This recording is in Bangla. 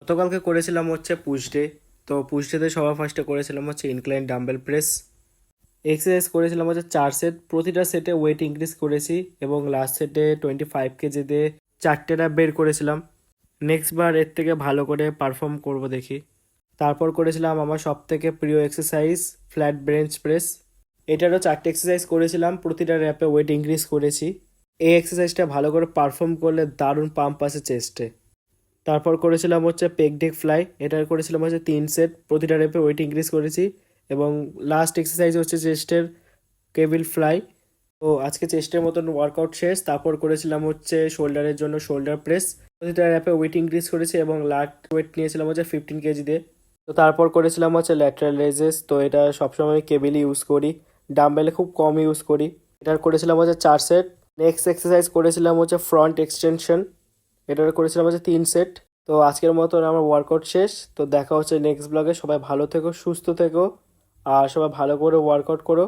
গতকালকে করেছিলাম হচ্ছে পুশ ডে। তো পুশ ডেতে সবার ফার্স্টে করেছিলাম হচ্ছে ইনক্লাইন ডাম্বেল প্রেস। এক্সারসাইজ করেছিলাম হচ্ছে 4 সেট, প্রতিটা সেটে ওয়েট ইনক্রিজ করেছি এবং লাস্ট সেটে 25 কেজি দিয়ে 4টে র্যাপ বের করেছিলাম। নেক্সট বার এর থেকে ভালো করে পারফর্ম করব দেখি। তারপর করেছিলাম আমার সব থেকে প্রিয় এক্সারসাইজ ফ্ল্যাট বেঞ্চ প্রেস। এটারও 4টে এক্সারসাইজ করেছিলাম, প্রতিটা র্যাপে ওয়েট ইনক্রিজ করেছি। এই এক্সারসাইজটা ভালো করে পারফর্ম করলে দারুণ পাম্প আসে চেস্টে। তারপর করেছিলাম হচ্ছে পেক ডেক ফ্লাই, এটা করেছিলাম হচ্ছে 3 সেট, প্রতিটা রেপে ওয়েট ইনক্রিজ করেছি। এবং লাস্ট এক্সারসাইজ হচ্ছে চেস্টের কেবিল ফ্লাই। তো আজকে চেস্টের মতন ওয়ার্কআউট শেষ। তারপর করেছিলাম হচ্ছে শোল্ডারের জন্য শোল্ডার প্রেস, প্রতিটা র্যাপে ওয়েট ইনক্রিজ করেছি এবং লাস্ট ওয়েট নিয়েছিলাম হচ্ছে 15 কেজি দিয়ে। তো তারপর করেছিলাম হচ্ছে ল্যাটারাল রেজেস, তো এটা সবসময় কেবিলই ইউজ করি, ডাম্বেলে খুব কম ইউজ করি। এটার করেছিলাম হচ্ছে 4 সেট। নেক্সট এক্সারসাইজ করেছিলাম হচ্ছে ফ্রন্ট এক্সটেনশন, এটার করেছিলাম হচ্ছে 3 সেট। তো আজকের মতন আমার ওয়ার্কআউট শেষ। তো দেখা হচ্ছে নেক্সট ব্লগে। সবাই ভালো থেকো, সুস্থ থেকো, আর সবাই ভালো করে ওয়ার্কআউট করো।